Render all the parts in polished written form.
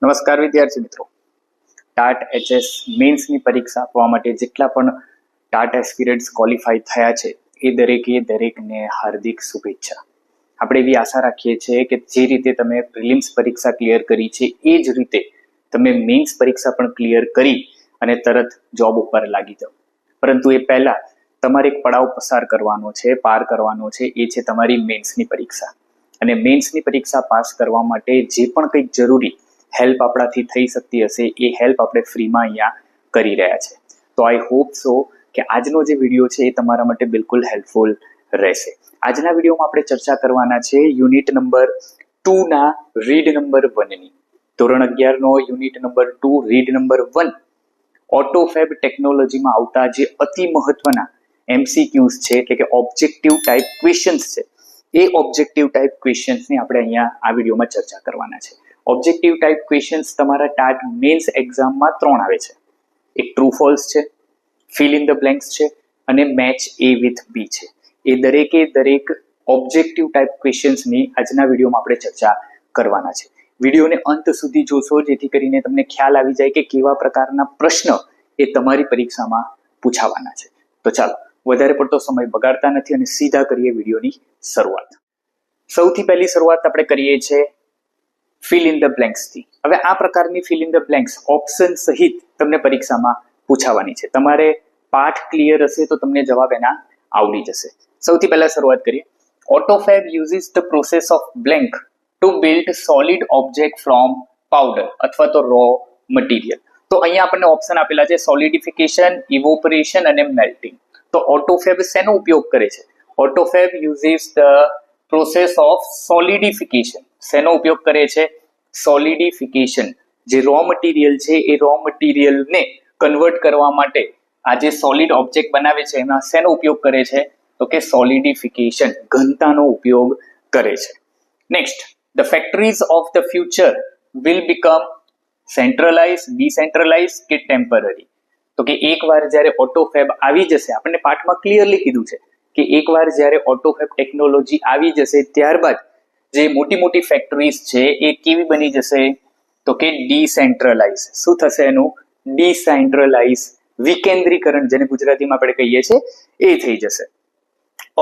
નમસ્કાર વિદ્યાર્થી મિત્રો, ટાટ એચએસ મેન્સની પરીક્ષા આપવા માટે જેટલા પણ ટાટ એસ્પિરન્ટ્સ ક્વોલિફાઈ થયા છે એ દરેકને હાર્દિક શુભેચ્છા. આપણે એવી આશા રાખીએ છીએ કે જે રીતે તમે પ્રિલિમ્સ પરીક્ષા ક્લિયર કરી છે એ જ રીતે તમે મેન્સ પરીક્ષા પણ ક્લિયર કરી અને તરત જોબ ઉપર લાગી જાઓ. પરંતુ એ પહેલા તમારે એક પડાવ પાર કરવાનો છે, એ છે તમારી મેન્સની પરીક્ષા. અને મેન્સની પરીક્ષા પાસ કરવા માટે જે પણ કંઈક જરૂરી હેલ્પ આપણાથી થઈ શકતી હશે એ હેલ્પ આપણે ફ્રીમાં અહીંયા કરી રહ્યા છે. તો આઈ હોપ સો કે આજનો જે વિડીયો છે એ તમારા માટે બિલકુલ હેલ્પફુલ રહેશે. આજના વિડીયોમાં આપણે ચર્ચા કરવાના છે યુનિટ નંબર 2 ના રીડ નંબર 1 ની. ધોરણ 11 નો યુનિટ નંબર 2 રીડ નંબર 1 ઓટોફેબ ટેકનોલોજીમાં આવતા જે અતિ મહત્વના MCQs છે, એટલે કે ઓબ્જેક્ટિવ ટાઈપ ક્વેશ્ચન્સ છે, એ ઓબ્જેક્ટિવ ટાઈપ ક્વેશ્ચન્સની આપણે અહીંયા આ વિડીયોમાં ચર્ચા કરવાના છે. ઓબ્જેક્ટિવ ટાઈપ ક્વેશ્ચન્સ તમારા ટાટ મેન્સ એક્ઝામમાં 3 આવે છે. એક ટ્રુ ફોલ્સ છે, ફિલ ઇન ધ બ્લેન્ક્સ છે અને મેચ A with B છે. એ દરેક ઓબ્જેક્ટિવ ટાઈપ ક્વેશ્ચન્સની આજના વિડીયોમાં આપણે ચર્ચા કરવાના છે. વિડીયોને અંત સુધી જોશો જેથી કરીને તમને ખ્યાલ આવી જાય કે કેવા પ્રકારના પ્રશ્ન એ તમારી પરીક્ષામાં પૂછાવાના છે. તો ચાલો વધારે પડતો સમય બગાડતા નથી અને સીધા કરીએ વિડીયોની શરૂઆત. સૌથી પહેલી શરૂઆત આપણે કરીએ છીએ ફિલ ઇન ધ બ્લેન્ક્સ થી. હવે આ પ્રકારની fill in the blanks option સહિત તમને પરીક્ષામાં પૂછાવાની છે. તમારે પાઠ ક્લિયર હશે તો તમને જવાબ એના આવડી જશે. સૌથી પહેલા શરૂઆત કરીએ. AutoFab uses the process of blank to build solid object from powder અથવા તો રો મટીરિયલ. તો અહીંયા આપણને ઓપ્શન આપેલા છે સોલિડિફિકેશન, ઇવોપરેશન અને મેલ્ટિંગ. તો ઓટોફેબ શેનો ઉપયોગ કરે છે? ઓટોફેબ યુઝિસ ધ પ્રોસેસ ઓફ સોલિડિફિકેશન. શેનો ઉપયોગ કરે છે? સોલિડિફિકેશન. જે રો મટીરિયલ છે એ રો મટીરિયલને કન્વર્ટ કરવા માટે આ જે સોલિડ ઓબ્જેક્ટ બનાવે છે એમાં શેનો ઉપયોગ કરે છે? તો કે સોલિડિફિકેશન, ઘનતાનો ઉપયોગ કરે છે. Next, the factories of the future will become centralise, decentralise કે ટેમ્પરરી. તો કે એકવાર જ્યારે ઓટોફેબ આવી જશે, આપણને પાઠમાં ક્લિયરલી કીધું છે કે એકવાર જ્યારે ઓટોફેબ ટેકનોલોજી આવી જશે ત્યારબાદ જે મોટી ફેક્ટરીઝ છે એ કેવી બની જશે? તો કે ડિસેન્ટ્રલાઇઝ. શું થશે એનું? ડિસેન્ટ્રલાઇઝ, વિકેન્દ્રીકરણ, જેને ગુજરાતીમાં આપણે કહીએ છીએ એ થઈ જશે.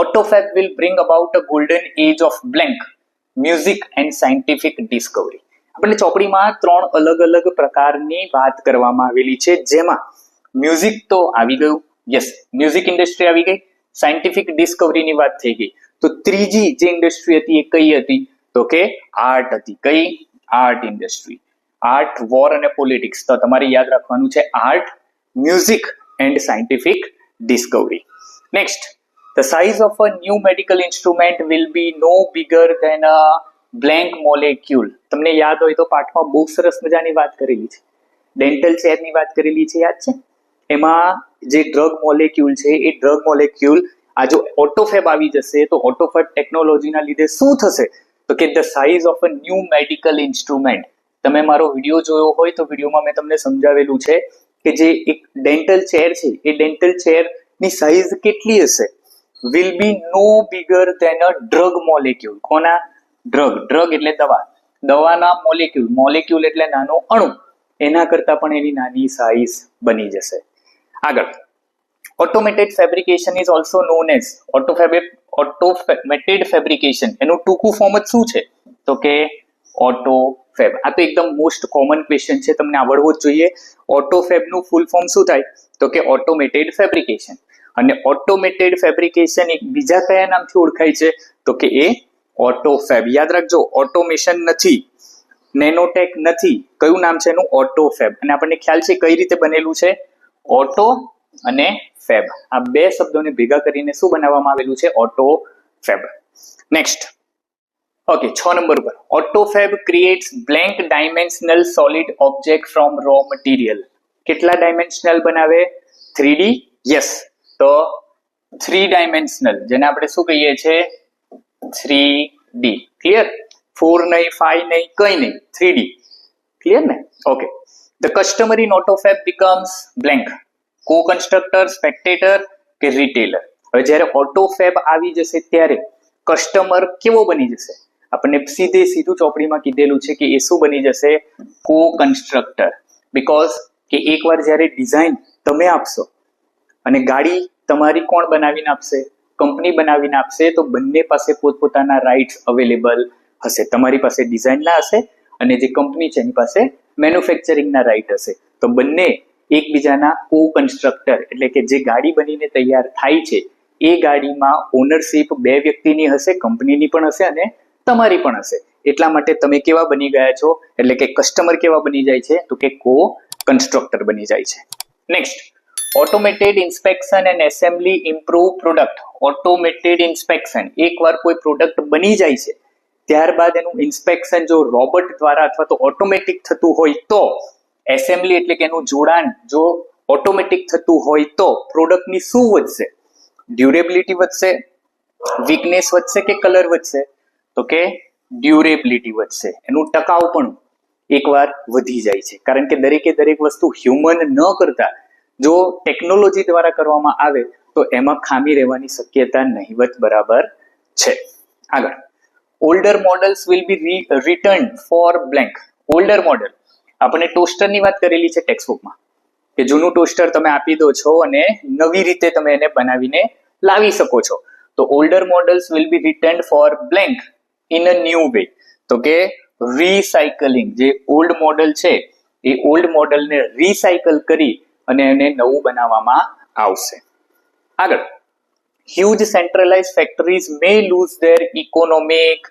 AutoFab will bring about a golden age of blank, music and scientific discovery. આપણને ચોપડીમાં 3 અલગ પ્રકારની વાત કરવામાં આવેલી છે, જેમાં મ્યુઝિક તો આવી ગયું, યસ, મ્યુઝિક ઇન્ડસ્ટ્રી આવી ગઈ, સાયન્ટિફિક ડિસ્કવરીની વાત થઈ ગઈ. તો ત્રીજી જે ઇન્ડસ્ટ્રી હતી એ કઈ હતી? તો કે આર્ટ હતી. કઈ? Art industry. આર્ટ, વોર અને પોલિટિક્સ. તો તમારે યાદ રાખવાનું છે art, music and scientific discovery. Next, the size of a new medical instrument will be no bigger than a blank molecule. તમને યાદ હોય તો પાઠમાં બહુ સરસ મજાની વાત કરેલી છે, ડેન્ટલ ચેરની વાત કરેલી છે, યાદ છે? એમાં જે ડ્રગ મોલેક્યુલ છે એ ડ્રગ મોલેક્યુલ આ જો ઓટોફેબ આવી જશે તો ઓટોફેબ ટેકનોલોજીના લીધે શું થશે? તો કે the size of a new medical instrument. તમે મારો વિડીયો જોયો હોય તો વિડીયોમાં મેં તમને સમજાવેલું છે કે જે એક ડેન્ટલ ચેર છે એ ડેન્ટલ ચેરની સાઇઝ કેટલી હશે? Will be no bigger than a drug molecule. કોના? ડ્રગ એટલે દવા, દવાના મોલેક્યુલ એટલે નાનો અણુ, એના કરતા પણ એની નાની સાઇઝ બની જશે. આગળ, automated fabrication is also known as automated fabrication. એનું ટૂંકું ફોર્મ જ શું છે? તો કે ઓટોફેબ. આ તો એકદમ મોસ્ટ કોમન ક્વેશ્ચન છે, તમને આવડવો જ જોઈએ. ઓટોફેબનું ફૂલ ફોર્મ શું થાય? તો કે ઓટોમેટેડ ફેબ્રિકેશન. અને ઓટોમેટેડ ફેબ્રિકેશન એક બીજા કયા નામથી ઓળખાય છે? તો કે એ ઓટોફેબ. યાદ રાખજો, ઓટોમેશન નથી, નેનોટેક નથી, કયું નામ છે એનું? ઓટોફેબ. અને આપણને ખ્યાલ છે કઈ રીતે બનેલું છે? ઓટો અને ફેબ, આ બે શબ્દોને ભેગા કરીને શું બનાવવામાં આવેલું છે? ઓટોફેબ. નેક્સ્ટ, ઓકે, 6 નંબર પર, AutoFab creates blank dimensional solid object from raw material. કેટલા ડાયમેન્શનલ બનાવે? 3D. યસ, તો 3 ડાયમેન્શનલ, જેને આપણે શું કહીએ છીએ? 3D. ક્લિયર? 4 નહીં, 5 નહીં, કઈ નહીં, 3D. ક્લિયર ને? Okay. The customer in AutoFab becomes blank. Co-constructor, spectator કે રિટેલર. હવે જ્યારે ઓટોફેબ આવી જશે ત્યારે કસ્ટમર કેવો બની જશે? આપણને સીધું ચોપડીમાં કીધેલું છે કે એ શું બની જશે? કો કન્સ્ટ્રક્ટર. બીકોઝ કે એકવાર જ્યારે ડિઝાઇન તમે આપશો અને ગાડી તમારી કોણ બનાવીને આપશે? કંપની બનાવીને આપશે, તો બંને પાસે પોતપોતાના રાઇટ્સ અવેલેબલ હશે. તમારી પાસે ડિઝાઇનના હશે અને જે કંપની છે એની પાસે મેન્યુફેક્ચરિંગના રાઇટ હશે. તો બંને એકબીજાના કો કન્સ્ટ્રક્ટર, એટલે કે જે ગાડી બનીને તૈયાર થાય છે એ ગાડીમાં ઓનરશિપ બે વ્યક્તિની હશે, કંપનીની પણ હશે અને તમારી પણ હશે. એટલા માટે તમે કેવા બની ગયા છો? એટલે કે કસ્ટમર કેવા બની જાય છે? તો કે કો કન્સ્ટ્રક્ટર બની જાય છે. Next, automated inspection and assembly improve product. Automated inspection, એકવાર કોઈ પ્રોડક્ટ બની જાય છે ત્યારબાદ એનું ઇન્સ્પેક્શન જો રોબોટ દ્વારા અથવા તો ઓટોમેટિક થતું હોય તો, એસેમ્બલી એટલે કે એનું જોડાણ જો ઓટોમેટિક થતું હોય તો પ્રોડક્ટની શું વધશે? ડ્યુરેબિલિટી વધશે, વીકનેસ વધશે કે કલર વધશે? તો કે ડ્યુરેબિલિટી વધશે. એનું ટકાઉપણું એકવાર વધી જાય છે, કારણ કે દરેક વસ્તુ હ્યુમન ન કરતા જો ટેકનોલોજી દ્વારા કરવામાં આવે તો એમાં ખામી રહેવાની શક્યતા નહિવત બરાબર છે. આગળ, older models will be return for blank. Older model, આપણે ટોસ્ટરની વાત કરેલી છે ટેક્સ્ટબુકમાં, કે જૂનું ટોસ્ટર તમે આપી દો છો અને નવી રીતે તમે એને બનાવીને લાવી શકો છો. તો older models will be return for blank in a new way. તો કે રીસાયકલિંગ, જે ઓલ્ડ મોડલ છે એ ઓલ્ડ મોડલને રીસાયકલ કરી અને એને નવું બનાવવામાં આવશે. આગળ, huge centralized factories may lose their economic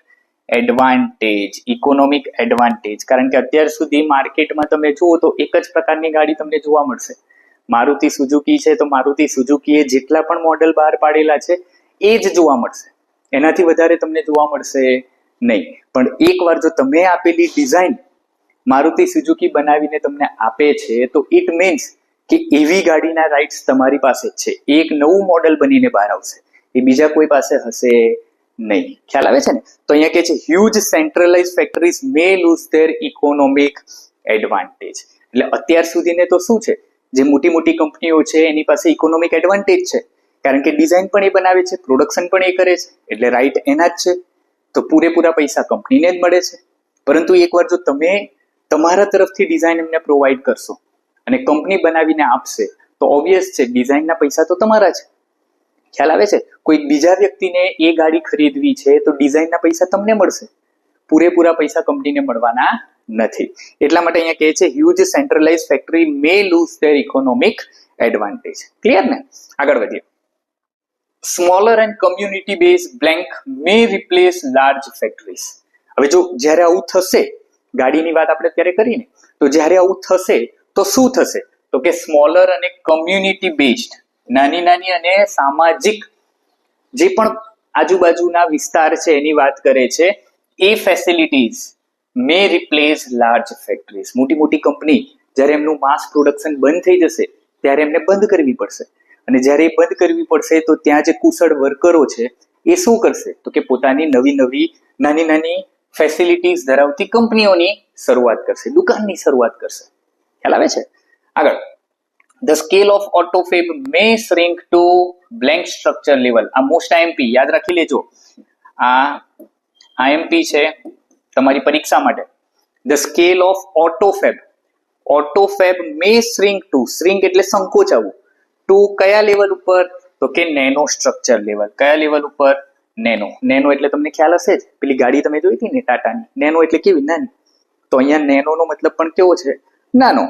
advantage. Economic advantage, કારણ કે અત્યાર સુધી માર્કેટમાં તમે જુઓ તો એક જ પ્રકારની ગાડી તમને જોવા મળશે. મારુતિ સુઝુકી છે તો મારુતિ સુઝુકીએ જેટલા પણ મોડલ બહાર પાડેલા છે એ જ જોવા મળશે, એનાથી વધારે તમને જોવા મળશે નહીં. પણ એકવાર જો તમે આપેલી ડિઝાઇન મારુતિ સુઝુકી બનાવીને તમને આપે છે તો ઇટ મીન્સ કે એવી ગાડીના રાઇટ્સ તમારી પાસે જ છે. એક નવું મોડલ બનીને બહાર આવશે, એ બીજા કોઈ પાસે હશે નહીં. ખ્યાલ આવે છે ને? તો અહીંયા કે છે huge centralise factories may lose their economic advantage. એટલે અત્યાર સુધીને તો શું છે, જે મોટી મોટી કંપનીઓ છે એની પાસે ઇકોનોમિક એડવાન્ટેજ છે, કારણ કે ડિઝાઇન પણ એ બનાવે છે, પ્રોડક્શન પણ એ કરે છે, એટલે રાઇટ એના જ છે. તો પૂરેપૂરા પૈસા કંપનીને જ મળે છે. પરંતુ એકવાર જો તમે તમારા તરફથી ડિઝાઇન એમને પ્રોવાઈડ કરશો અને કંપની બનાવીને આપશે તો ઓબ્વિયસ છે ડિઝાઇનના પૈસા તો તમારા છે. ખ્યાલ આવે છે? કોઈ બીજા વ્યક્તિને એ ગાડી ખરીદવી છે તો ડિઝાઇનના પૈસા તમને મળશે, પૂરેપૂરા પૈસા કંપનીને મળવાના નથી. એટલા માટે અહીંયા કહે છે huge centralise factory may lose their economic advantage. Clear ને? આગળ વધીએ. Smaller and community base blank may replace large factories. હવે જો જ્યારે આવું થશે, ગાડીની વાત આપણે અત્યારે કરીને, તો જ્યારે આવું થશે તો શું થશે? તો કે સ્મોલર અને કમ્યુનિટી બેઝડ, નાની નાની અને સામાજિક જે પણ આજુબાજુના વિસ્તાર છે એની વાત કરે છે, એ ફેસિલિટીઝ મે રિપ્લેસ લાર્જ ફેક્ટરીઝ. મોટી મોટી કંપની જ્યારે એમનું માસ પ્રોડક્શન બંધ થઈ જશે ત્યારે એમને બંધ કરવી પડશે, અને જ્યારે એ બંધ કરવી પડશે તો ત્યાં જે કુશળ વર્કરો છે એ શું કરશે? તો કે પોતાની નવી નવી નાની નાની ફેસિલિટીઝ ધરાવતી કંપનીઓની શરૂઆત કરશે, દુકાનની શરૂઆત કરશે. ખ્યાલ આવે છે? આગળ, the scale of autofab may shrink to blank structure level. આ મોસ્ટ આઈએમપી યાદ રાખી લેજો, આ આઈએમપી છે તમારી પરીક્ષા માટે. the scale of autofab may shrink to, shrink એટલે સંકોચાવું, to કયા લેવલ ઉપર? તો કે નેનો સ્ટ્રક્ચર લેવલ. કયા લેવલ ઉપર? નેનો. નેનો એટલે તમને ખ્યાલ હશે જ, પેલી ગાડી તમે જોઈ હતી ને ટાટાની, નેનો એટલે કેવી? નાની. તો અહીંયા નેનો નો મતલબ પણ કેવો છે? નાનો.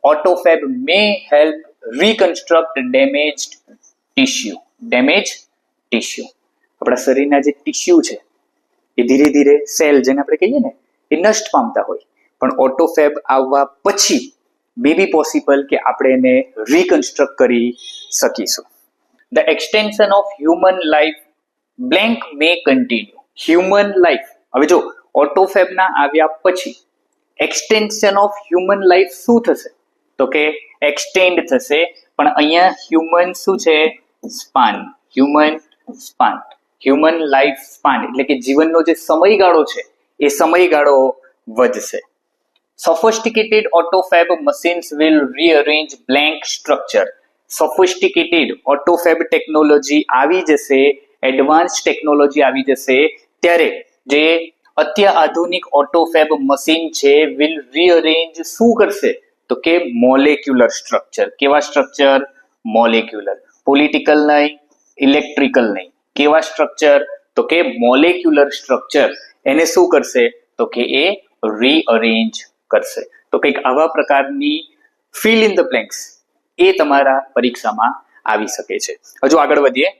Autofab may help reconstruct damaged tissue. Damaged tissue, આપણા શરીરના જે ટિશ્યુ છે એ ધીરે ધીરે સેલ જેને આપણે કહીએ ને એ નષ્ટ પામતા હોય, પણ ઓટોફેબ આવવા પછી મે બી પોસિબલ કે આપણે એને રીકન્સ્ટ્રક્ટ કરી શકીશું. The extension of human life blank may continue. Human life, હવે જો ઓટોફેબ ના આવ્યા પછી એક્સટેન્શન ઓફ હ્યુમન લાઈફ શું થશે? તો કે એક્સટેન્ડ થશે, પણ અહીંયા હ્યુમન શું છે? Span. Human span, human life span એટલે કે જીવનનો જે સમયગાળો છે એ સમયગાળો વધશે. Sophisticated autofab machines will rearrange blank structure. Sophisticated autofab technology આવી જશે, એડવાન્સ ટેકનોલોજી આવી જશે ત્યારે જે અત્યાધુનિક ઓટોફેબ મશીન છે વિલ રીઅરેન્જ શું કરશે તો કે મોલેક્યુલર સ્ટ્રક્ચર. કેવા સ્ટ્રક્ચર? મોલેક્યુલર. પોલિટિકલ નહીં, ઇલેક્ટ્રિકલ નહીં. કેવા સ્ટ્રક્ચર તો કે મોલેક્યુલર સ્ટ્રક્ચર. એને શું કરશે તો કે એ રીઅરેન્જ કરશે. તો કંઈક આવા પ્રકારની ફિલ ઇન ધ બ્લેન્ક્સ એ તમારા પરીક્ષામાં આવી શકે છે. હજુ આગળ વધીએ.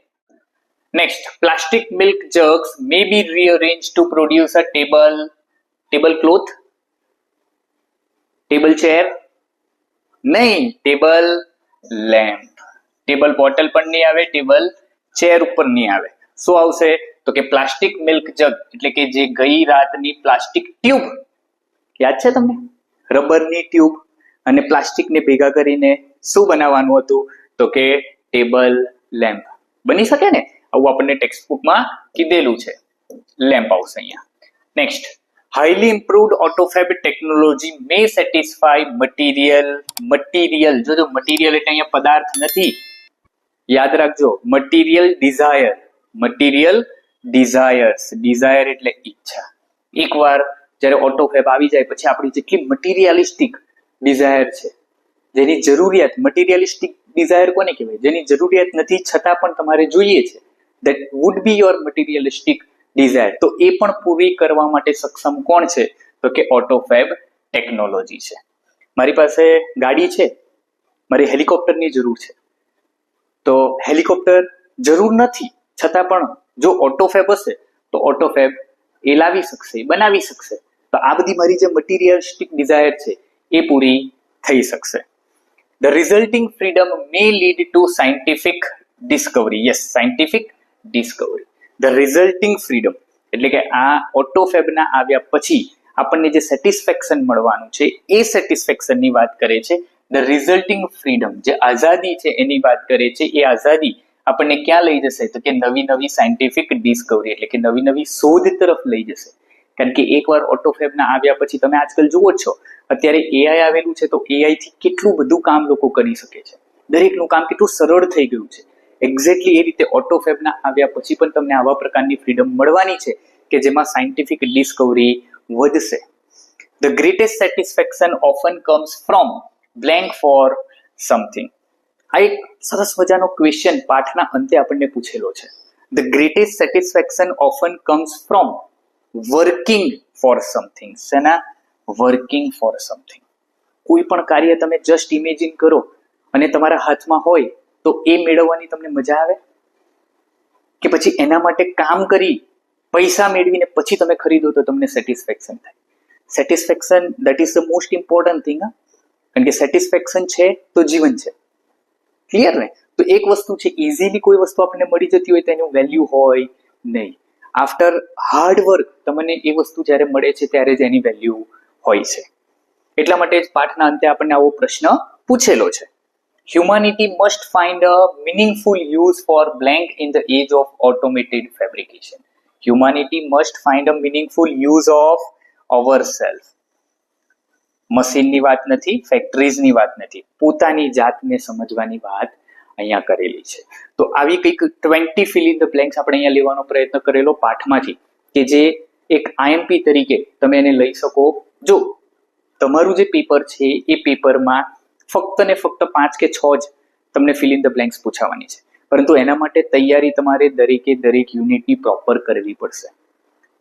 Next, plastic milk jugs may be rearranged to produce a tablecloth, table chair નહીં, ટેબલ લેમ્પ. ટેબલ બોટલ પણ નહીં આવે, ટેબલ ચેર ઉપર નહીં આવે. શું આવશે તો કે પ્લાસ્ટિક મિલ્ક જગ એટલે કે જે ગઈ રાતની પ્લાસ્ટિક ટ્યુબ, યાદ છે તમને? રબરની ટ્યુબ અને પ્લાસ્ટિકને ભેગા કરીને શું બનાવવાનું હતું તો કે ટેબલ લેમ્પ. બની શકે ને? આવું આપણને ટેક્સ્ટ બુકમાં કીધેલું છે. લેમ્પ આવશે અહીંયા. નેક્સ્ટ, હાઈલી ઇમ્પ્રુવડ ઓટોફેબ ટેકનોલોજી મે સેટિસ્ફાય મટીરિયલ. જોજો મટીરિયલ એટલે અહીંયા પદાર્થ નથી, યાદ રાખજો. Material desires. ડિઝાયર એટલે ઈચ્છા. એકવાર જ્યારે ઓટોફેબ આવી જાય પછી આપણી જેટલી મટીરિયલિસ્ટિક ડિઝાયર છે, જેની જરૂરિયાત, મટીરિયલિસ્ટિક ડિઝાયર કોને કહેવાય? જેની જરૂરિયાત નથી છતાં પણ તમારે જોઈએ છે, that would be your materialistic desire. તો એ પણ પૂરી કરવા માટે સક્ષમ કોણ છે તો કે ઓટોફેબ ટેકનોલોજી છે. મારી પાસે ગાડી છે, મારી હેલિકોપ્ટરની જરૂર છે, તો હેલિકોપ્ટર જરૂર નથી છતાં પણ જો ઓટોફેબ હશે તો ઓટોફેબ એ લાવી શકશે, બનાવી શકશે. તો આ બધી મારી જે મટીરિયલિસ્ટિક ડિઝાયર છે એ પૂરી થઈ શકશે. The resulting freedom may lead to scientific discovery. Yes, scientific discovery. The resulting freedom એટલે કે આ ઓટોફેબના આવ્યા પછી આપણને જે સેટિસ્ફેક્શન મળવાનું છે એ સેટિસ્ફેક્શનની વાત કરે છે. The resulting freedom, જે આઝાદી છે એની વાત કરે છે. એ આઝાદી આપણને ક્યાં લઈ જશે તો કે નવી સાયન્ટિફિક ડિસ્કવરી એટલે કે નવી શોધ તરફ લઈ જશે. કારણ કે એકવાર ઓટોફેબના આવ્યા પછી તમે આજકાલ જુઓ છો, અત્યારે એઆઈ આવેલું છે તો એઆઈ થી કેટલું બધું કામ લોકો કરી શકે છે. દરેકનું કામ કેટલું સરળ થઈ ગયું છે. એક્ઝેક્ટલી એ રીતે ઓટોફેબના આવ્યા પછી પણ તમને આવા પ્રકારની ફ્રીડમ મળવાની છે કે જેમાં સાયન્ટિફિક ડિસ્કવરી વધશે. The greatest satisfaction often comes from blank for something. આ એક સરસ મજાનો ક્વેશ્ચન પાઠના અંતે આપણને પૂછેલો છે. The greatest satisfaction often comes from working for something. શેના? Working for something. કોઈ પણ કાર્ય તમે જસ્ટ ઇમેજિન કરો અને તમારા હાથમાં હોય તો એ મેળવવાની તમને મજા આવે કે પછી એના માટે કામ કરી પૈસા મેળવીને પછી તમે ખરીદો તો તમને સેટિસ્ફેક્શન થાય? Satisfaction that is the most important thing. કારણ કે સેટિસ્ફેક્શન છે તો જીવન છે. ક્લિયર ને? તો એક વસ્તુ છે, ઇઝીલી કોઈ વસ્તુ આપણને મળી જતી હોય તો એનું વેલ્યુ હોય નહીં. આફ્ટર હાર્ડ વર્ક તમને એ વસ્તુ જ્યારે મળે છે ત્યારે જ એની વેલ્યુ હોય છે. એટલા માટે જ પાઠના અંતે આપણને આવો પ્રશ્ન પૂછેલો છે. Humanity must find a meaningful use for blank in the age of automated fabrication. Humanity must find a meaningful use of our self. મશીનની વાત નથી, ફેક્ટરીઝની વાત નથી, પોતાની જાતને સમજવાની વાત અહીંયા કરેલી છે. તો આવી કંઈક 20 ફિલ ઇન ધ બ્લેન્ક્સ આપણે અહીંયા લેવાનો પ્રયત્ન કરેલો પાઠમાંથી, કે જે એક આઈએમપી તરીકે તમે એને લઈ શકો. જો તમારું જે પેપર છે એ પેપરમાં ફક્ત ને ફક્ત 5 કે 6 જ તમને ફિલ ઇન ધ બ્લેન્ક્સ પૂછાવાની છે, પરંતુ એના માટે તૈયારી તમારે દરેક યુનિટની પ્રોપર કરવી પડશે.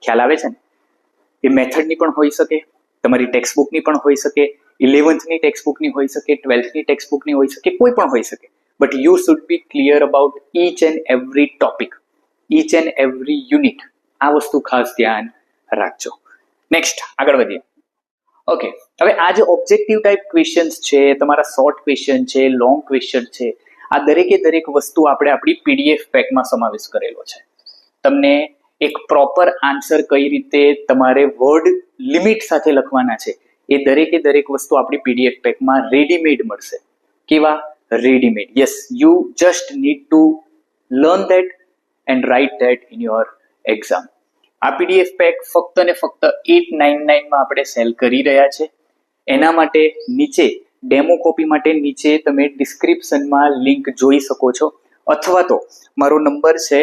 ખ્યાલ આવે છે ને? એ મેથડની પણ હોઈ શકે, તમારી ટેક્સ્ટ બુકની પણ હોઈ શકે, 11thની ટેક્સ્ટ બુકની હોઈ શકે, 12thની ટેક્સ્ટ બુકની હોઈ શકે, કોઈ પણ હોઈ શકે. But you should be clear about each and every topic, each and every unit. આ વસ્તુ ખાસ ધ્યાન રાખજો. નેક્સ્ટ આગળ વધીએ. ઓકે, હવે આ જે ઓબ્જેક્ટિવ ટાઈપ ક્વેશ્ચન્સ છે, તમારા શોર્ટ ક્વેશ્ચન છે, લોંગ ક્વેશ્ચન છે, આ દરેક વસ્તુ આપણે આપણી પીડીએફ પેકમાં સમાવેશ કરેલો છે. તમને એક પ્રોપર આન્સર કઈ રીતે તમારે વર્ડ લિમિટ સાથે લખવાના છે એ દરેક વસ્તુ આપણી પીડીએફ પેકમાં રેડીમેડ મળશે. કેવા? Readymade. Yes, you just need to learn that and write that in your exam. આ પીડીએફ પેક ફક્ત ને ફક્ત 899 માં આપણે સેલ કરી રહ્યા છે. એના માટે નીચે ડેમો કોપી માટે નીચે તમે ડિસ્ક્રિપ્શનમાં લિંક જોઈ શકો છો, અથવા તો મારો નંબર છે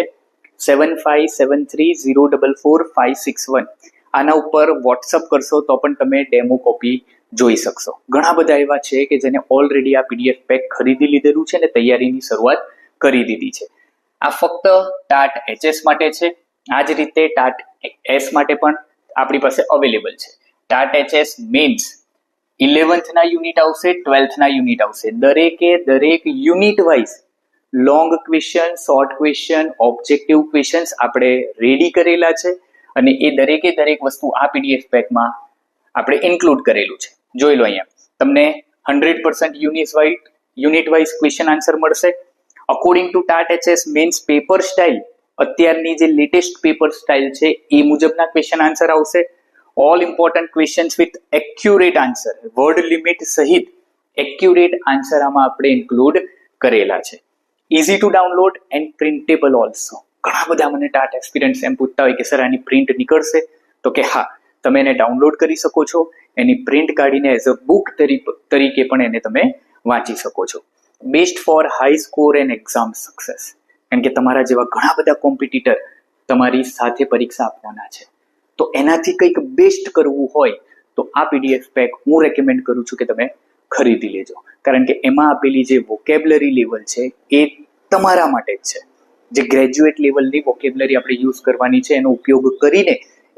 7573044561 આના ઉપર વોટ્સઅપ કરશો તો પણ તમે ડેમો કોપી જોઈ શકશો. ઘણા બધા એવા છે કે જેને ઓલરેડી આ પીડીએફ પેક ખરીદી લીધેલું છે અને તૈયારીની શરૂઆત કરી દીધી છે. આ ફક્ત ટાટ એચએસ માટે છે. આ જ રીતે ટાટ એસ માટે પણ આપણી પાસે અવેલેબલ છે. ટાટ એચએસ મીન્સ 11th ના યુનિટ આવશે, 12th ના યુનિટ આવશે. દરેક unit wise long question, short question, objective questions આપણે રેડી કરેલા છે અને એ દરેક વસ્તુ આ પીડીએફ પેકમાં આપણે ઇન્ક્લુડ કરેલું છે. જોઈ લો અહીંયા તમને 100% યુનિટ વાઇઝ ક્વેશ્ચન આન્સર મળશે. According to TAT HS means paper style, અત્યારની જે લેટેસ્ટ પેપર સ્ટાઇલ છે એ મુજબના ક્વેશ્ચન આન્સર આવશે. All important questions with accurate answer, word limit સહિત એક્યુરેટ આન્સર આમાં આપણે ઇન્ક્લુડ કરેલા છે. Easy to download and printable also. ઘણા બધા મને ટાટ એક્સપિરિયન્સ એમ પૂછતા હોય કે સર આની પ્રિન્ટ નીકળશે, તો કે હા, તમે એને ડાઉનલોડ કરી શકો છો. એની પ્રિન્ટ કાઢીને એઝ અ બુક તરીકે પણ એને તમે વાંચી શકો છો. Best for high score and exam success. કારણ કે તમારા જેવા ઘણા બધા કોમ્પિટિટર તમારી સાથે પરીક્ષા આપવાના છે, તો એનાથી કંઈક બેસ્ટ કરવું હોય તો આ પીડીએફ પેક હું રેકમેન્ડ કરું છું કે તમે ખરીદી લેજો. કારણ કે એમાં આપેલી જે વોકેબ્લરી લેવલ છે એ તમારા માટે જ છે. જે ગ્રેજ્યુએટ લેવલની વોકેબ્લરી આપણે યુઝ કરવાની છે એનો ઉપયોગ કરીને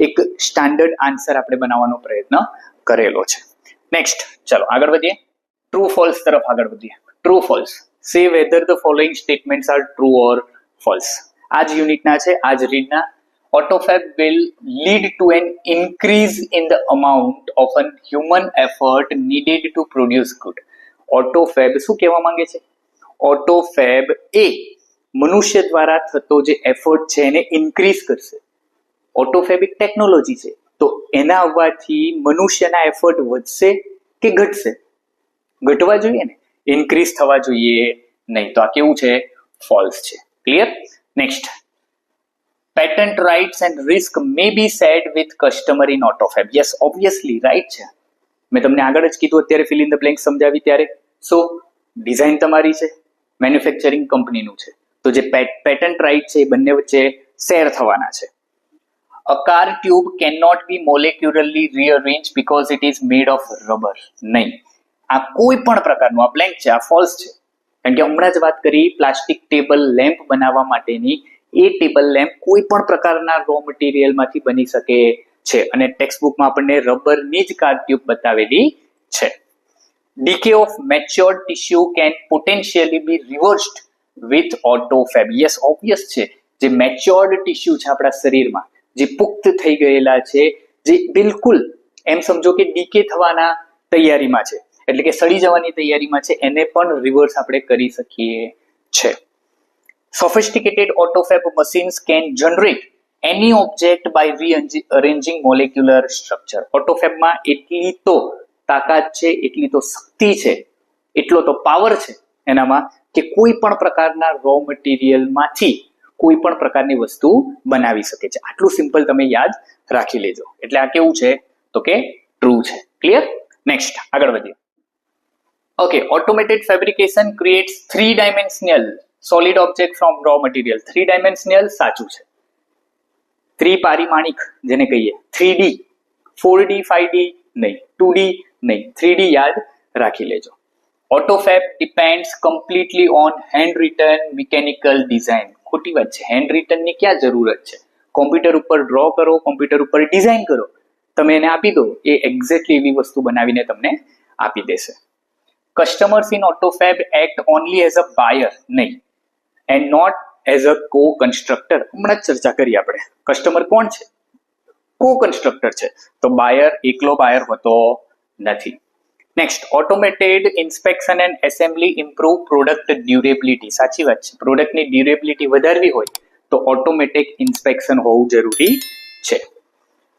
એક સ્ટાન્ડર્ડ આન્સર આપણે બનાવવાનો પ્રયત્ન કરેલો છે. નેક્સ્ટ ચલો આગળ વધીએ. ટ્રુ ફોલ્સ તરફ આગળ વધીએ. True false. Say whether the following statements are true or false. આ જ યુનિટના છે, આ જ રીડના. AutoFab will lead to an increase in the amount of an human effort needed to produce good. AutoFab શું કહેવા માંગે છે? AutoFab એ મનુષ્ય દ્વારા થતો જે એફર્ટ છે એને ઇન્ક્રીઝ કરશે. AutoFab એક ટેકનોલોજી છે, તો એના આવવાથી મનુષ્યના એફર્ટ વધશે કે ઘટશે? ઘટવા જોઈએ ને, ઇન્ક્રીઝ થવા જોઈએ નહીં. તો આ કેવું છે? ફોલ્સ છે. Clear? Next. Patent rights and risk may be shared with customer in AutoFab. Yes, obviously, right છે. મેં તમને આગળ જ કીધું અત્યારે fill in the blank સમજાવી ત્યારે. સો ડિઝાઇન તમારી છે, મેન્યુફેક્ચરિંગ કંપનીનું છે, તો જે પેટન્ટ રાઇટ છે એ બંને વચ્ચે શેર થવાના છે. A car tube cannot be molecularly rearranged because it is made of rubber. નહીં, આ કોઈ પણ પ્રકારનું, આ બ્લેન્ક છે, આ ફોલ્સ છે. કારણ કે હમણાં જ વાત કરી પ્લાસ્ટિક ટેબલ લેમ્પ બનાવવા માટેની, એ ટેબલ લેમ્પ કોઈ પણ પ્રકારના રો મટીરિયલમાંથી બની શકે છે અને ટેક્સ્ટ બુકમાં આપણને રબરની જ કાર ટ્યુબ બતાવેલી છે. Decay of matured tissue can potentially be reversed with AutoFab. Yes, obvious છે. જે મેચ્યોર્ડ ટિશ્યુ છે આપણા શરીરમાં, જે પુખ્ત થઈ ગયેલા છે, જે બિલકુલ એમ સમજો કે ડીકે થવાના તૈયારીમાં છે, એટલે કે સડી જવાની તૈયારીમાં છે, એને પણ રિવર્સ આપણે કરી શકીએ છે. Sophisticated AutoFab machines can generate any object by rearranging molecular structure. AutoFab માં એટલી તો તાકાત છે, એટલી તો શક્તિ છે, એટલો તો પાવર છે એનામાં કે કોઈ પણ પ્રકારના રો મટીરિયલમાંથી કોઈ પણ પ્રકારની વસ્તુ બનાવી શકે છે. આટલું સિમ્પલ તમે યાદ રાખી લેજો. એટલે આ કેવું છે? તો કે ટ્રુ છે. ક્લિયર? નેક્સ્ટ આગળ વધીએ. Okay, automated fabrication creates 3-dimensional solid object from raw material. 3-dimensional સાચું છે. ત્રિપારિમાણિક જેને કહીએ, 3D, 4D, 5D નહીં, 2D નહીં, 3D યાદ રાખી લેજો. AutoFab depends completely on hand-written mechanical design. ખોટી વાત છે. હેન્ડ રિટનની ક્યાં જરૂરત છે? કોમ્પ્યુટર ઉપર ડ્રો કરો, કોમ્પ્યુટર ઉપર ડિઝાઇન કરો, તમે એને આપી દો, એ એક્ઝેક્ટલી એવી વસ્તુ બનાવીને તમને આપી દેશે. Customers in AutoFab act only as a buyer, નહીં, એન્ડ નોટ એઝ અ કો કન્સ્ટ્રક્ટર. હમણાં જ ચર્ચા કરી આપણે. કસ્ટમર કોણ છે? કો કન્સ્ટ્રક્ટર છે. તો બાયર એકલો બાયર હોતો નથી. Next, automated inspection and assembly improve product durability. સાચી વાત છે. પ્રોડક્ટની ડ્યુરેબિલિટી વધારવી હોય તો ઓટોમેટિક ઇન્સ્પેક્શન હોવું જરૂરી છે.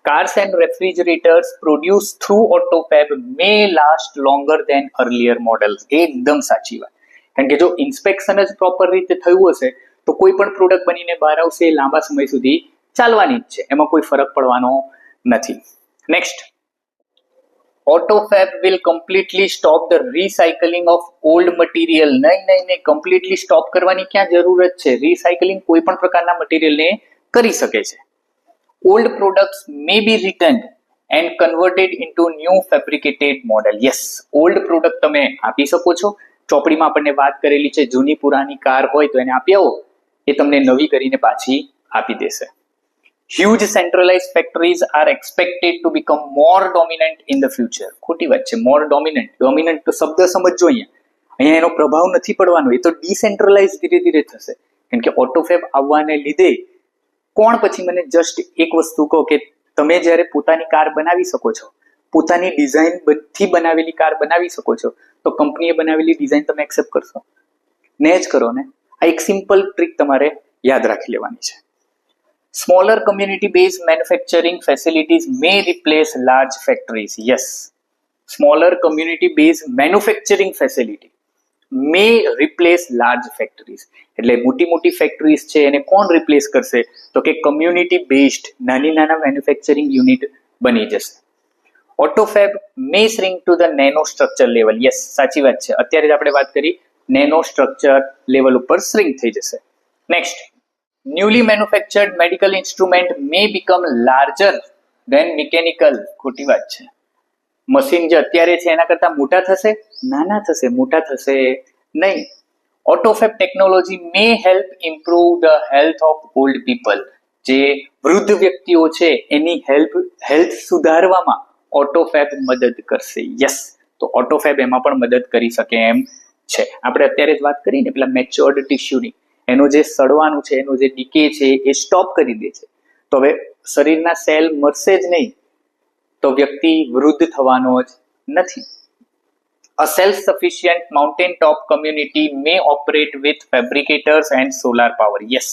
Cars and refrigerators produced through AutoFab may last longer than earlier models. એકદમ સાચી વાત. કારણ કે જો ઇન્સ્પેક્શન જ પ્રોપર રીતે થયું હશે તો કોઈ પણ પ્રોડક્ટ બનીને બહાર આવશે એ લાંબા સમય સુધી ચાલવાની જ છે, એમાં કોઈ ફરક પડવાનો નથી. Next, AutoFab will completely stop the recycling of old material. નહીં, completely stop કરવાની ક્યાં જરૂરત છે? Recycling કોઈ પણ પ્રકારના મટીરિયલને કરી શકે છે. Old products may be returned and converted into new fabricated model. Yes, old product તમે આપી શકો છો. ચોપડીમાં આપણને વાત કરેલી છે, જૂની પુરાની કાર હોય તો એને આપી આવો, એ તમને નવી કરીને પાછી આપી દેશે. Huge centralized factories are expected to become more dominant in the future. ખોટી વાત છે. more dominant તો શબ્દ સમજજો અહીંયા એનો પ્રભાવ નથી પડવાનો, એ તો ડિસેન્ટ્રલાઇઝ ધીરે ધીરે થશે. કેમ કે ઓટોફેબ આવવાને લીધે કોણ પછી મને જસ્ટ એક વસ્તુ કહો કે તમે જ્યારે પોતાની કાર બનાવી શકો છો, પોતાની ડિઝાઇન થી બનાવેલી કાર બનાવી શકો છો, તો કંપનીએ બનાવેલી ડિઝાઇન તમે એક્સેપ્ટ કરશો? ને જ કરો ને. આ એક સિમ્પલ ટ્રીક તમારે યાદ રાખી લેવાની છે. Smaller community-based manufacturing facilities may replace large factories. Yes, smaller community-based manufacturing facility may replace large factories. એટલે મોટી ફેક્ટરીઝ છે એને કોણ રિપ્લેસ કરશે? તો કે કમ્યુનિટી બેઝડ નાના મેન્યુફેક્ચરિંગ યુનિટ બની જશે. ઓટોફેબ may shrink to the nano structure level. Yes, સાચી વાત છે. અત્યારે જ આપણે વાત કરી નેનો સ્ટ્રક્ચર લેવલ ઉપર શ્રિંક થઈ જશે. Next, newly manufactured medical instrument may become larger than mechanical. ખોટી વાત છે. મશીન જે અત્યારે છે એના કરતા મોટા થશે? નાના થશે, મોટા થશે નહીં. AutoFab technology may help improve the health of old people. જે વૃદ્ધ વ્યક્તિઓ છે એની હેલ્થ સુધારવામાં ઓટોફેબ મદદ કરશે. યસ, તો ઓટોફેબ એમાં પણ મદદ કરી શકે એમ છે. આપણે અત્યારે જ વાત કરી ને પેલા મેચ્યોર્ડ ટિશ્યુની, એનું જે સડવાનું છે, એનું જે ડીકે છે એ સ્ટોપ કરી દે છે. તો હવે શરીરના સેલ મરશે જ નહીં, તો વ્યક્તિ વૃદ્ધ થવાનો જ નથી. A self-sufficient mountain-top community may operate with fabricators and solar power. Yes,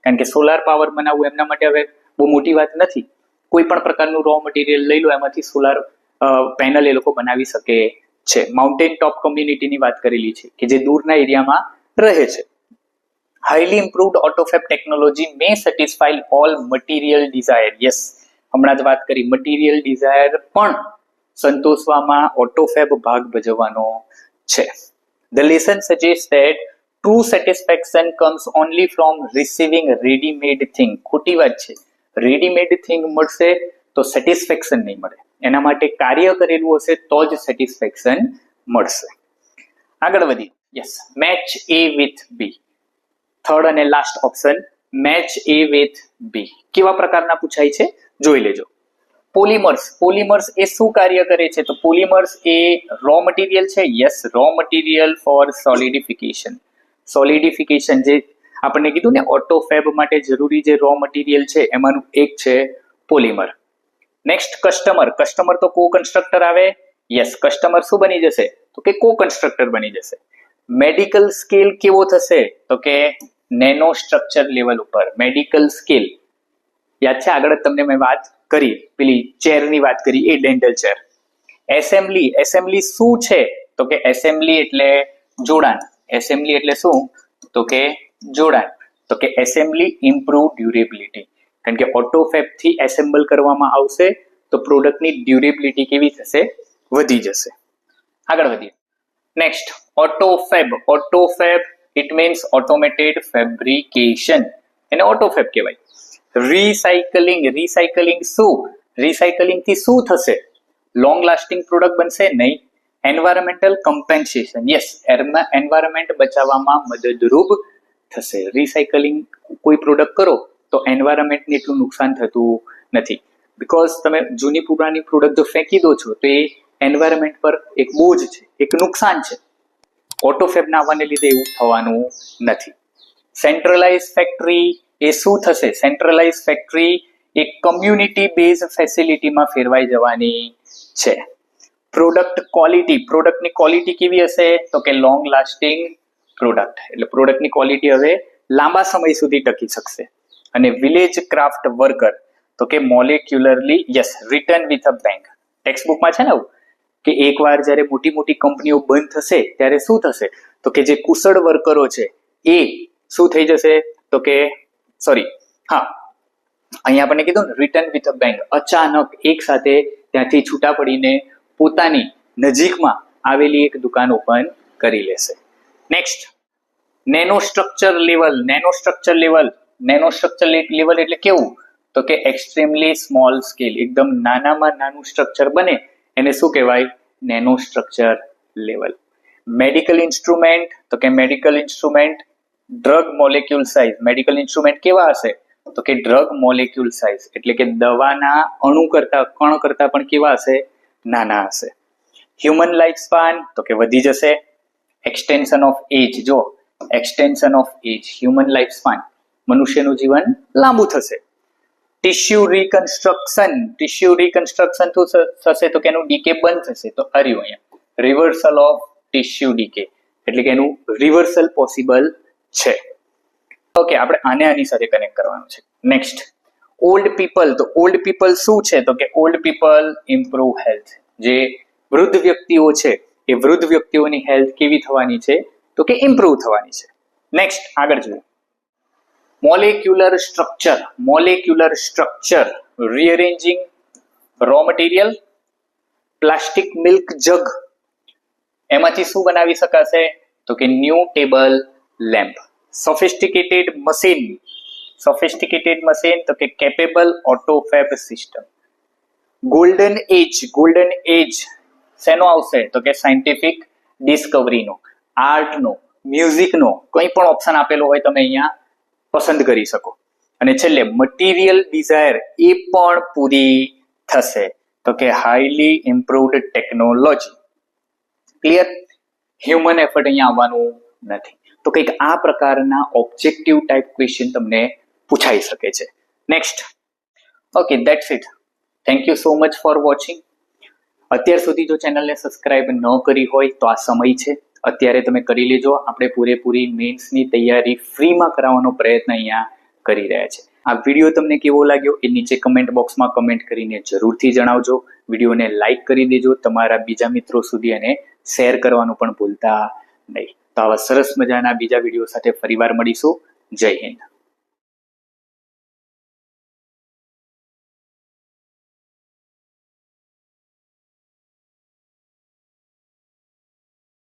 કારણ કે સોલાર પાવર બનાવવું એમના માટે હવે બહુ મોટી વાત નથી. કોઈ પણ પ્રકારનું રો મટીરિયલ લઈ લો, એમાંથી સોલાર પેનલ એ લોકો બનાવી શકે છે. માઉન્ટેન ટોપ કમ્યુનિટીની વાત કરેલી છે કે જે દૂરના એરિયામાં રહે છે. Highly improved AutoFab technology may satisfy all material desire. Yes, હમણાં જ વાત કરી મટીરિયલ ડિઝાયર પણ સંતોષવામાં ઓટોફેબ ભાગ ભજવવાનો છે. The lesson suggests that true satisfaction comes only from receiving ready-made thing. ખોટી વાત છે. રેડીમેડ થિંગ મળશે તો સેટિસ્ફેક્શન નહીં મળે. એના માટે કાર્ય કરેલું હશે તો જ સેટિસ્ફેક્શન મળશે. આગળ વધીએ. Yes, match A with B. Third અને last option, match A with B. કેવા પ્રકારના પૂછાય છે જોઈ લેજો. પોલિમર્સ એ શું કાર્ય કરે છે? તો પોલિમર્સ એ રો મટીરિયલ છે. યસ, રો મટીરિયલ ફોર સોલિડિફિકેશન જે આપણને કીધું ને ઓટોફેબ માટે જરૂરી જે રો મટીરિયલ છે એમાંનું એક છે પોલિમર. નેક્સ્ટ, કસ્ટમર તો કો કન્સ્ટ્રક્ટર આવે. યસ, કસ્ટમર શું બની જશે? તો કે કો કન્સ્ટ્રક્ટર બની જશે. મેડિકલ સ્કેલ કેવો થશે? તો કે નેનો સ્ટ્રક્ચર લેવલ ઉપર મેડિકલ સ્કેલ. યાદ છે આગળ તમને મેં વાત કરી, પેલી ચેરની વાત કરી, એ ડેન્ટલ ચેર. એસેમ્બલી શું છે? તો કે એસેમ્બલી એટલે જોડાણ. એસેમ્બલી એટલે શું? તો કે જોડાણ. તો કે એસેમ્બલી ઇમ્પ્રુવ ડ્યુરેબિલિટી. કારણ કે ઓટોફેબ થી એસેમ્બલ કરવામાં આવશે તો પ્રોડક્ટની ડ્યુરેબિલિટી કેવી થશે? વધી જશે. આગળ વધીએ. Next, AutoFab it means automated fabrication. એને ઓટોફેબ કહેવાય. રિસાયકલિંગ શું? રિસાયકલિંગ થી શું થશે? લોંગ લાસ્ટિંગ પ્રોડક્ટ બનશે નહીં. Environmental compensation. યસ, એન્વાયરમેન્ટ બચાવવામાં મદદરૂપ થશે. રિસાયકલિંગ કોઈ પ્રોડક્ટ કરો તો એન્વાયરમેન્ટને એટલું નુકસાન થતું નથી. બીકોઝ તમે જૂની પુરાની પ્રોડક્ટ જો ફેંકી દો છો તો એ એન્વાયરમેન્ટ પર એક બોજ છે, એક નુકસાન છે. ઓટોફેબના આવવાને લીધે એવું થવાનું નથી. સેન્ટ્રલાઇઝ ફેક્ટરી એ શું થશે? સેન્ટ્રલાઇઝ ફેક્ટરી એક કમ્યુનિટી બેઝ ફેસિલિટીમાં ફેરવાઈ જવાની છે. પ્રોડક્ટની ક્વોલિટી કેવી હશે? તો કે લોંગ લાસ્ટિંગ પ્રોડક્ટ. એટલે પ્રોડક્ટની ક્વોલિટી હવે લાંબા સમય સુધી ટકી શકશે. અને વિલેજ ક્રાફ્ટ વર્કર તો કે મોલેક્યુલરલી રિટર્ન વિથ અ બેંક. ટેક્સ્ટબુકમાં છે ને કે એકવાર જ્યારે મોટી કંપનીઓ બંધ થશે ત્યારે શું થશે? તો કે જે કુશળ વર્કરો છે એ શું થઈ જશે? તો કે અહીંયા આપણને કીધું ને રિટર્ન વિથ અ બેંગ. અચાનક એક સાથે ત્યાંથી છૂટા પડીને પોતાની નજીકમાં આવેલી એક દુકાન ઓપન કરી લેશે. Next, nano structure level. Nano structure level એટલે કેવું? તો કે એક્સ્ટ્રીમલી સ્મોલ સ્કેલ, એકદમ નાનામાં નાનું સ્ટ્રક્ચર બને એને શું કહેવાય? Nano structure level. Medical instrument, તો કે medical instrument drug molecule size. Medical instrument કેવા હશે? તો કે ડ્રગ મોલેક્યુલ સાઇઝ, એટલે કે દવાના અણુ કરતા, કણ કરતા પણ કેવા હશે? નાના હશે. હ્યુમન લાઈફ સ્પાન, તો કે વધી જશે. એક્સટેન્શન ઓફ એજ, જો extension of age, human life span, મનુષ્યનું જીવન લાંબુ થશે. ટિશ્યુ રિકન્સ્ટ્રક્શન થશે તો કે એનું ડીકે બંધ થશે. તો આવ્યું અહીંયા રિવર્સલ ઓફ ટિશ્યુ ડીકે, એટલે કે એનું રિવર્સલ પોસિબલ છે. ઓકે, આપણે આની સાથે કનેક્ટ કરવાનું છે. Next, old people. તો ઓલ્ડ પીપલ શું છે? તો કે ઓલ્ડ પીપલ ઇમ્પ્રુવ હેલ્થ. જે વૃદ્ધ વ્યક્તિઓ છે એ વૃદ્ધ વ્યક્તિઓની હેલ્થ કેવી થવાની છે? તો કે ઇમ્પ્રુવ થવાની છે. નેક્સ્ટ, આગળ જોઈએ. Molecular structure, rearranging raw material, plastic milk jug, એમાંથી શું બનાવી શકાશે? તો કે new table lamp. Sophisticated machine, તો કે capable AutoFab system. Golden age શેનો આવશે? તો કે સાયન્ટિફિક ડિસ્કવરીનો, આર્ટનો, મ્યુઝિકનો, કંઈ પણ ઓપ્શન આપેલો હોય તમે અહીંયા પસંદ કરી શકો. અને છેલ્લે મટીરિયલ ડિઝાયર, એ પણ પૂરી થશે. તો કે highly improved technology. Clear? Human effort અહીંયા આવવાનું નથી. તો કંઈક આ પ્રકારના ઓબ્જેક્ટિવ ટાઈપ ક્વેશ્ચન તમને પૂછાઈ શકે છે. Next, okay, that's it. Thank you so much for watching. અત્યાર સુધી જો ચેનલને સબસ્ક્રાઇબ ન કરી હોય તો આ સમય છે, અત્યારે તમે કરી લેજો. આપણે પૂરેપૂરી મેન્સની તૈયારી ફ્રીમાં કરાવવાનો પ્રયત્ન અહીંયા કરી રહ્યા છે. આ વિડીયો તમને કેવો લાગ્યો એ નીચે કમેન્ટ બોક્સમાં કમેન્ટ કરીને જરૂરથી જણાવજો. વિડીયોને લાઈક કરી દેજો, તમારા બીજા મિત્રો સુધી અને શેર કરવાનું પણ ભૂલતા નહીં. તો આવા સરસ મજાના બીજા વિડીયો સાથે ફરીવાર મળીશું. જય હિન્દ.